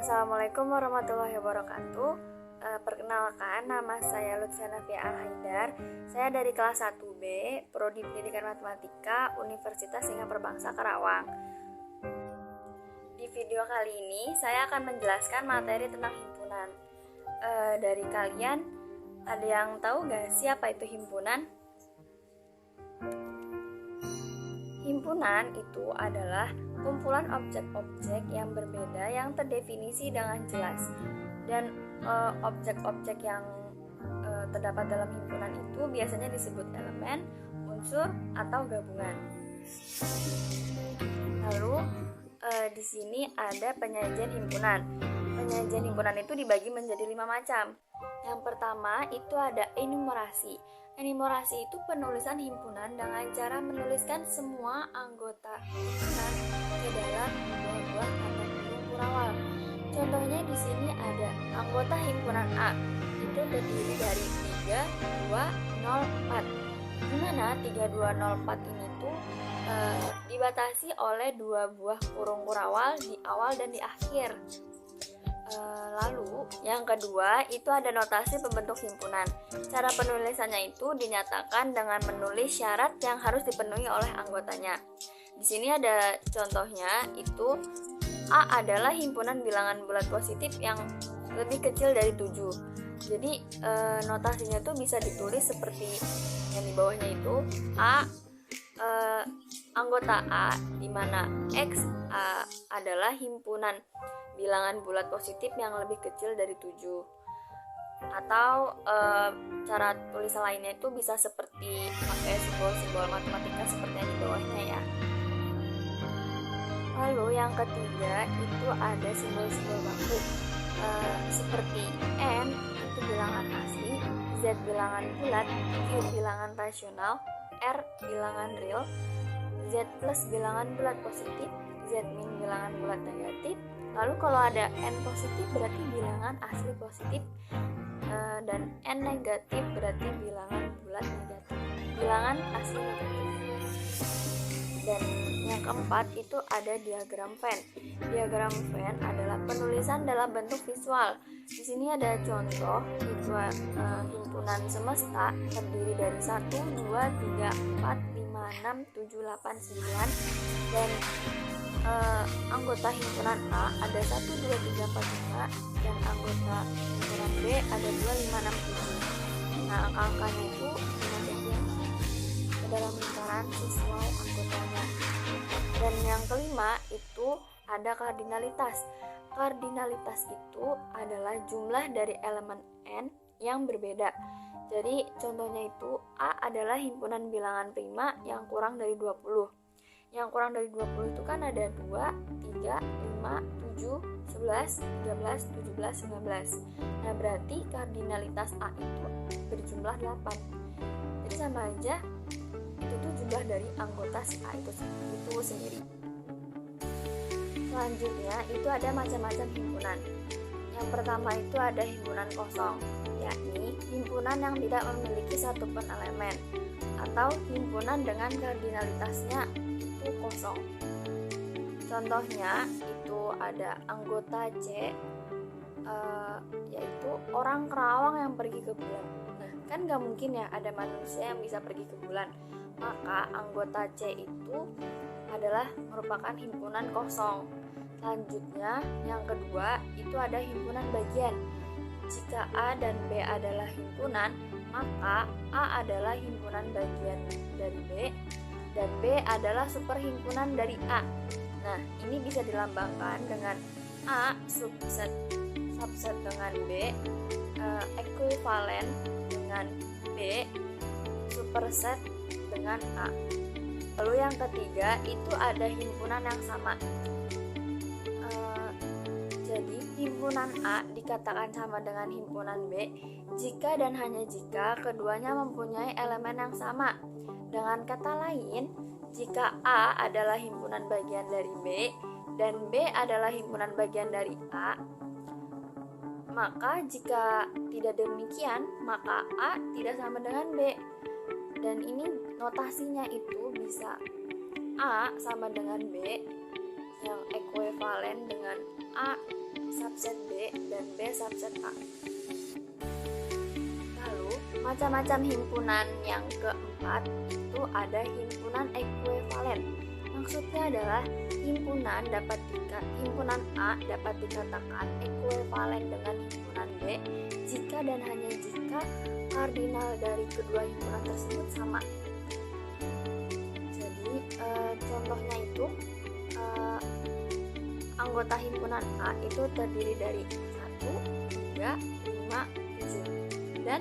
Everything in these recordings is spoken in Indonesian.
Assalamualaikum warahmatullahi wabarakatuh. Perkenalkan, nama saya Lutfiana Fia Al-Haidar. Saya dari kelas 1B, Prodi Pendidikan Matematika, Universitas Singapura Bangsa Karawang. Di video kali ini, saya akan menjelaskan materi tentang himpunan. Dari kalian, ada yang tahu nggak siapa itu himpunan? Himpunan itu adalah kumpulan objek-objek yang berbeda yang terdefinisi dengan jelas, dan objek-objek yang terdapat dalam himpunan itu biasanya disebut elemen, unsur, atau gabungan. Lalu di sini ada penyajian himpunan. Penyajian himpunan itu dibagi menjadi 5 macam. Yang pertama itu ada enumerasi. Enumerasi itu penulisan himpunan dengan cara menuliskan semua anggota himpunan ke dalam buah-buah atau kurung-kurawal. Contohnya di sini ada anggota himpunan A itu terdiri dari 3, 2, 0, 4. Di mana 3, 2, 0, 4 ini tuh dibatasi oleh 2 buah kurung kurawal di awal dan di akhir. Lalu yang kedua itu ada notasi pembentuk himpunan. Cara penulisannya itu dinyatakan dengan menulis syarat yang harus dipenuhi oleh anggotanya. Di sini ada contohnya, itu A adalah himpunan bilangan bulat positif yang lebih kecil dari 7. Jadi notasinya itu bisa ditulis seperti yang di bawahnya itu A, anggota A, di mana X adalah himpunan bilangan bulat positif yang lebih kecil dari 7. Atau cara tulisan lainnya itu bisa seperti pakai simbol-simbol matematika seperti yang di bawahnya ya. Lalu yang ketiga itu ada simbol-simbol baku seperti N itu bilangan asli, Z bilangan bulat, Q bilangan rasional, R bilangan real, Z plus bilangan bulat positif, Z min bilangan bulat negatif. Lalu kalau ada N positif berarti bilangan asli positif, dan N negatif berarti bilangan bulat negatif, bilangan asli negatif. Dan yang keempat itu ada diagram Venn. Diagram Venn adalah penulisan dalam bentuk visual. Di sini ada contoh itu himpunan semesta terdiri dari 1, 2, 3, 4, 5, 6, 7, 8, 9, dan anggota himpunan A ada 1, 2, 3, 4, 5, dan anggota himpunan B ada 2, 5, 6, 7. Nah, angka-angkanya itu dimasukin ke dalam lingkaran sesuai anggotanya. Dan yang kelima itu ada kardinalitas. Kardinalitas itu adalah jumlah dari elemen N yang berbeda. Jadi contohnya itu A adalah himpunan bilangan prima yang kurang dari 20. Yang kurang dari 20 itu kan ada 2, 3, 5, 7, 11, 13, 17, 19. Nah, berarti kardinalitas A itu berjumlah 8. Jadi sama aja itu tuh jumlah dari anggota si A itu sendiri. Selanjutnya itu ada macam-macam himpunan. Yang pertama itu ada himpunan kosong, yakni himpunan yang tidak memiliki satupun elemen, atau himpunan dengan kardinalitasnya itu kosong. Contohnya itu ada anggota C, yaitu orang Kerawang yang pergi ke bulan. Nah, kan gak mungkin ya ada manusia yang bisa pergi ke bulan. Maka anggota C itu adalah merupakan himpunan kosong. Selanjutnya yang kedua itu ada himpunan bagian. Jika A dan B adalah himpunan, maka A adalah himpunan bagian dari B, dan B adalah superhimpunan dari A. Nah, ini bisa dilambangkan dengan A subset dengan B, ekuivalen dengan B, superset dengan A. Lalu yang ketiga itu ada himpunan yang sama. Jadi himpunan A dikatakan sama dengan himpunan B jika dan hanya jika keduanya mempunyai elemen yang sama. Dengan kata lain, jika A adalah himpunan bagian dari B dan B adalah himpunan bagian dari A, maka jika tidak demikian, maka A tidak sama dengan B. Dan ini notasinya itu bisa A sama dengan B yang ekuivalen dengan A subset B dan B subset A. Lalu, macam-macam himpunan yang keempat itu ada himpunan ekuivalen. Maksudnya adalah himpunan A dapat dikatakan ekuivalen dengan himpunan B jika dan hanya jika kardinal dari kedua himpunan tersebut sama. Jadi contohnya itu anggota himpunan A itu terdiri dari 1, 3, 5, 7 dan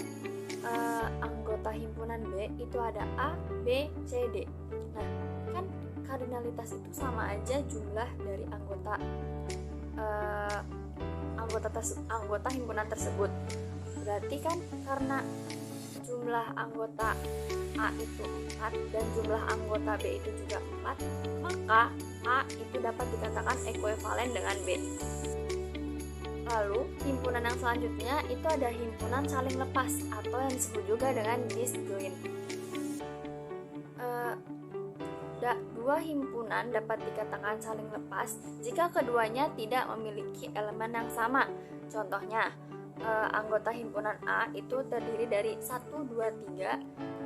anggota himpunan B itu ada A, B, C, D. Nah, kan kardinalitas itu sama aja jumlah dari anggota himpunan tersebut. Berarti kan karena jumlah anggota A itu 4 dan jumlah anggota B itu juga 4, maka A itu dapat dikatakan ekuivalen dengan B. Lalu, himpunan yang selanjutnya itu ada himpunan saling lepas atau yang disebut juga dengan disjoint. Dua himpunan dapat dikatakan saling lepas jika keduanya tidak memiliki elemen yang sama. Contohnya, anggota himpunan A itu terdiri dari 1, 2, 3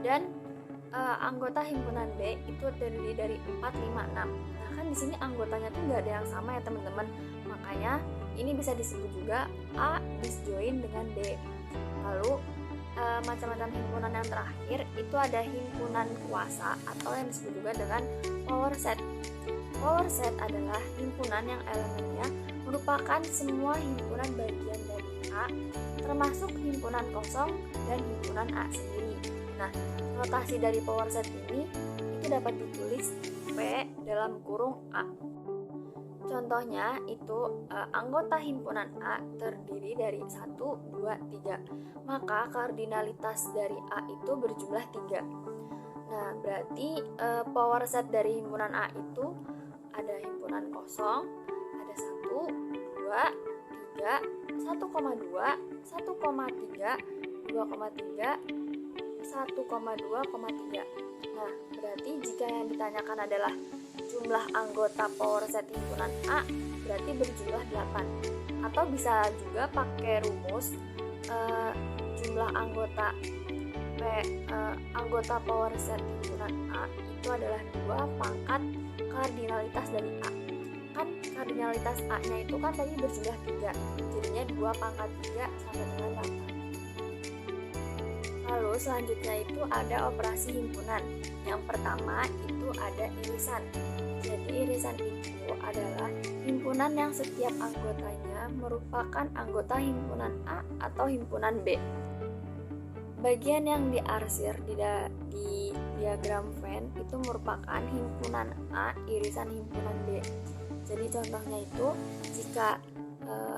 dan anggota himpunan B itu terdiri dari 4, 5, 6. Nah, kan di sini anggotanya tuh nggak ada yang sama ya teman-teman. Makanya ini bisa disebut juga A disjoint dengan B. Lalu macam-macam himpunan yang terakhir itu ada himpunan kuasa atau yang disebut juga dengan power set. Power set adalah himpunan yang elemennya merupakan semua himpunan bagian dari A, termasuk himpunan kosong dan himpunan A sendiri. Nah, notasi dari power set ini itu dapat ditulis P dalam kurung A. Contohnya itu anggota himpunan A terdiri dari 1, 2, 3. Maka kardinalitas dari A itu berjumlah 3. Nah, berarti power set dari himpunan A itu ada himpunan kosong, ada 1, 2, 3, 1,2, 1,3, 2,3, 1,2,3. Nah, berarti jika yang ditanyakan adalah jumlah anggota power set himpunan A, berarti berjumlah 8. Atau bisa juga pakai rumus jumlah anggota power set himpunan A itu adalah 2 pangkat kardinalitas dari A. Kan kardinalitas A-nya itu kan tadi berjumlah 3, jadinya 2 pangkat 3 sama dengan 8. Lalu selanjutnya itu ada operasi himpunan. Yang pertama itu ada irisan. Jadi irisan itu adalah himpunan yang setiap anggotanya merupakan anggota himpunan A atau himpunan B. Bagian yang diarsir di diagram Venn itu merupakan himpunan A irisan himpunan B. Jadi contohnya itu jika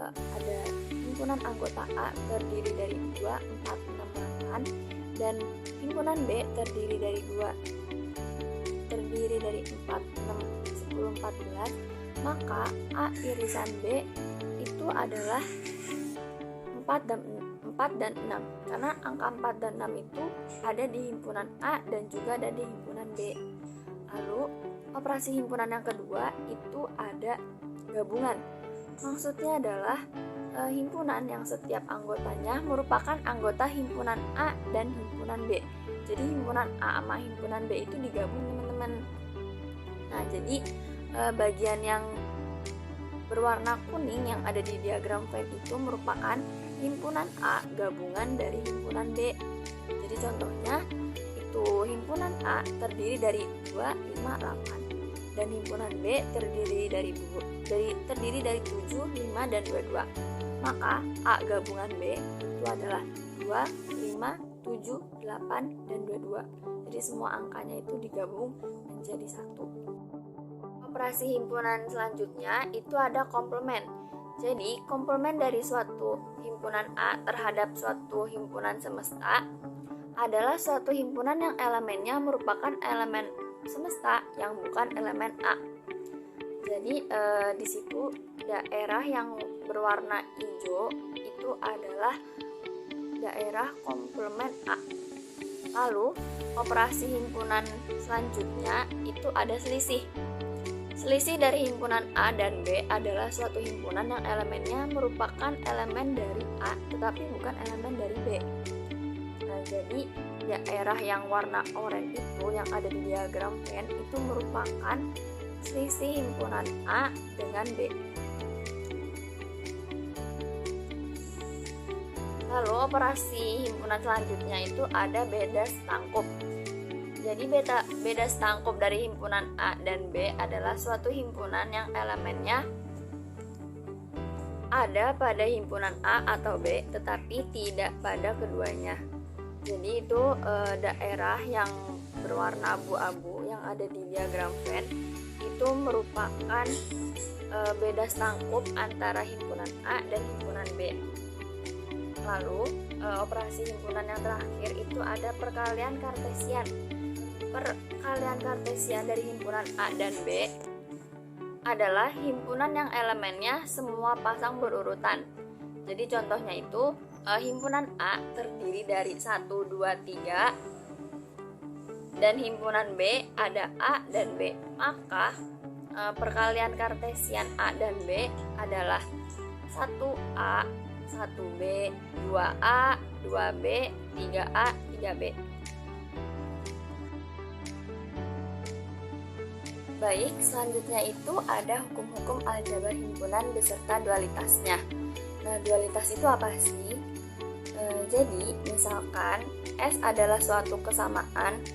ada himpunan anggota A terdiri dari 2, 4, 6, 8 dan himpunan B terdiri dari 4, 6, 10, 14, maka A irisan B itu adalah 4 dan 6 karena angka 4 dan 6 itu ada di himpunan A dan juga ada di himpunan B. Lalu operasi himpunan yang kedua itu ada gabungan. Maksudnya adalah himpunan yang setiap anggotanya merupakan anggota himpunan A dan himpunan B. Jadi himpunan A sama himpunan B itu digabung teman-teman. Nah, jadi bagian yang berwarna kuning yang ada di diagram Venn itu merupakan himpunan A gabungan dari himpunan B. Jadi contohnya itu himpunan A terdiri dari 2, 5, 8 dan himpunan B terdiri dari 7, 5 dan 22. Maka A gabungan B itu adalah 2, 5, 7, 8 dan 22. Jadi semua angkanya itu digabung menjadi 1. Operasi himpunan selanjutnya itu ada komplement. Jadi komplement dari suatu himpunan A terhadap suatu himpunan semesta adalah suatu himpunan yang elemennya merupakan elemen semesta yang bukan elemen A. Jadi di situ daerah yang berwarna hijau itu adalah daerah komplement A. Lalu operasi himpunan selanjutnya itu ada selisih. Selisih dari himpunan A dan B adalah suatu himpunan yang elemennya merupakan elemen dari A tetapi bukan elemen dari B. Nah, jadi daerah yang warna oranye itu yang ada di diagram Venn itu merupakan selisih himpunan A dengan B. Lalu operasi himpunan selanjutnya itu ada beda setangkup. Jadi beda setangkup dari himpunan A dan B adalah suatu himpunan yang elemennya ada pada himpunan A atau B tetapi tidak pada keduanya. Jadi itu daerah yang berwarna abu-abu yang ada di diagram Venn itu merupakan beda setangkup antara himpunan A dan himpunan B. Lalu operasi himpunan yang terakhir itu ada perkalian kartesian. Perkalian kartesian dari himpunan A dan B adalah himpunan yang elemennya semua pasang berurutan. Jadi contohnya itu himpunan A terdiri dari 1, 2, 3 dan himpunan B ada A dan B. Maka perkalian kartesian A dan B adalah 1A, 1B, 2A, 2B, 3A, 3B. Baik, selanjutnya itu ada hukum-hukum aljabar himpunan beserta dualitasnya. Nah, dualitas itu apa sih? Jadi, misalkan S adalah suatu kesamaan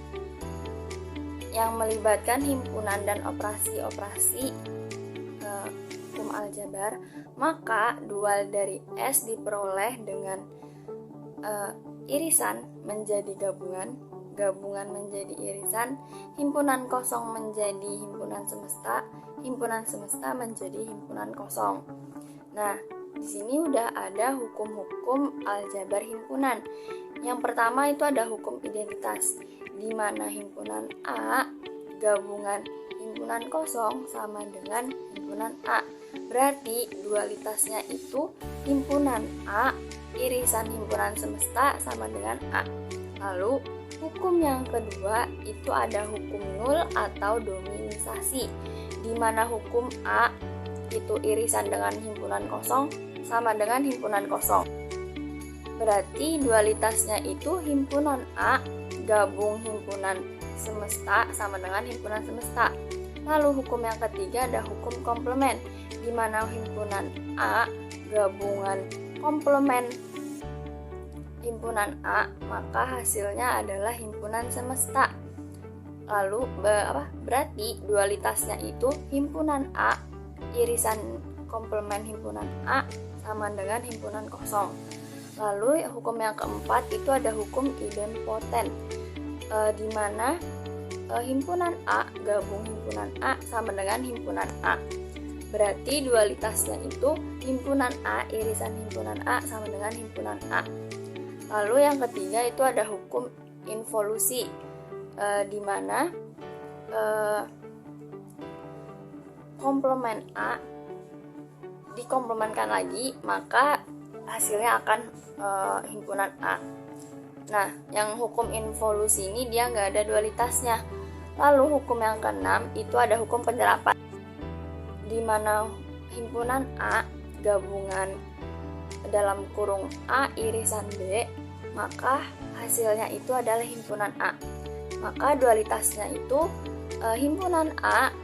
yang melibatkan himpunan dan operasi-operasi hukum aljabar, maka dual dari S diperoleh dengan irisan menjadi gabungan, gabungan menjadi irisan, himpunan kosong menjadi himpunan semesta menjadi himpunan kosong. Nah, di sini udah ada hukum-hukum aljabar himpunan. Yang pertama itu ada hukum identitas, di mana himpunan A gabungan himpunan kosong sama dengan himpunan A. Berarti dualitasnya itu himpunan A irisan himpunan semesta sama dengan A. Lalu hukum yang kedua itu ada hukum nul atau dominisasi, di mana hukum A itu irisan dengan himpunan kosong sama dengan himpunan kosong. Berarti dualitasnya itu himpunan A gabung himpunan semesta sama dengan himpunan semesta. Lalu hukum yang ketiga ada hukum komplement, di mana himpunan A gabungan komplement himpunan A, maka hasilnya adalah himpunan semesta. Lalu berarti dualitasnya itu himpunan A irisan komplement himpunan A sama dengan himpunan kosong. Lalu hukum yang keempat itu ada hukum idempoten, di mana himpunan A gabung himpunan A sama dengan himpunan A. Berarti dualitasnya itu himpunan A irisan himpunan A sama dengan himpunan A. Lalu yang ketiga itu ada hukum involusi, di mana komplement A dikomplementkan lagi, maka hasilnya akan himpunan A. Nah, yang hukum involusi ini dia nggak ada dualitasnya. Lalu hukum yang keenam itu ada hukum penyerapan, di mana himpunan A gabungan dalam kurung A irisan B, maka hasilnya itu adalah himpunan A. Maka dualitasnya itu himpunan A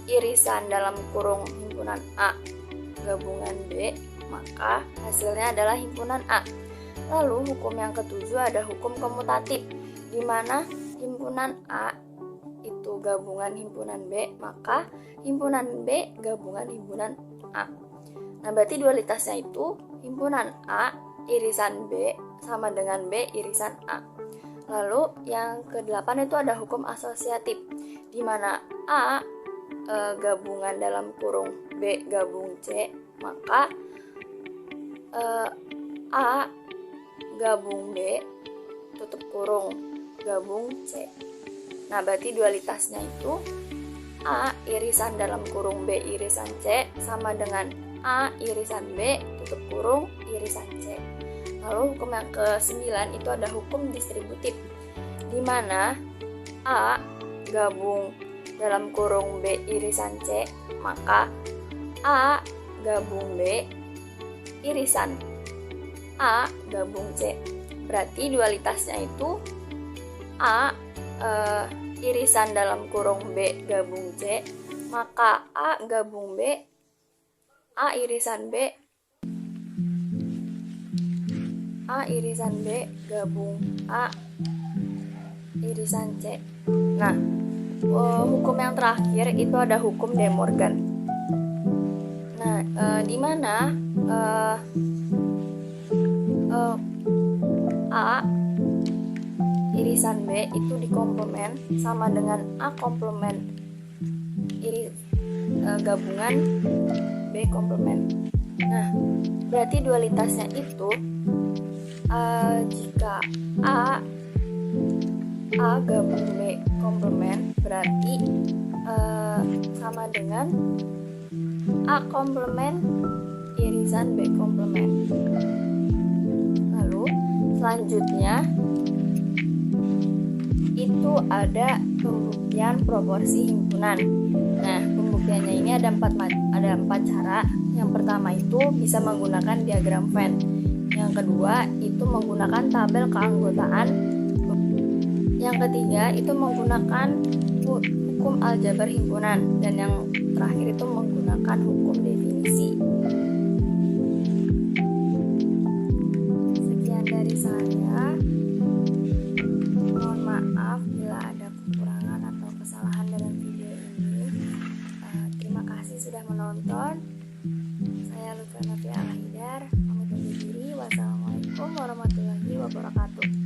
irisan dalam kurung himpunan A gabungan B, maka hasilnya adalah himpunan A. Lalu hukum yang ketujuh ada hukum komutatif, di mana himpunan A itu gabungan himpunan B, maka himpunan B gabungan himpunan A. Nah, berarti dualitasnya itu himpunan A irisan B sama dengan B irisan A. Lalu yang kedelapan itu ada hukum asosiatif, di mana A gabungan dalam kurung B gabung C, maka A gabung B tutup kurung gabung C. Nah, berarti dualitasnya itu A irisan dalam kurung B irisan C sama dengan A irisan B tutup kurung irisan C. Lalu hukum yang ke-9 itu ada hukum distributif, di mana A gabung dalam kurung B irisan C, maka A gabung B irisan A gabung C. Berarti dualitasnya itu A irisan dalam kurung B gabung C, maka A gabung B A irisan B gabung A irisan C. Nah, hukum yang terakhir itu ada hukum De Morgan. Nah, di mana A irisan B itu dikomplement sama dengan A komplement gabungan B komplement. Nah, berarti dualitasnya itu jika A gabung B komplement berarti sama dengan A komplement irisan B komplement. Lalu selanjutnya itu ada pembuktian proporsi himpunan. Nah, pembuktiannya ini ada empat cara. Yang pertama itu bisa menggunakan diagram Venn. Yang kedua itu menggunakan tabel keanggotaan. Yang ketiga itu menggunakan hukum aljabar himpunan. Dan yang terakhir itu menggunakan hukum definisi. Sekian dari saya. Mohon maaf bila ada kekurangan atau kesalahan dalam video ini. Terima kasih sudah menonton. Saya Lutfi Nafia Al-Haidar. Pamit undur diri. Wassalamualaikum warahmatullahi wabarakatuh.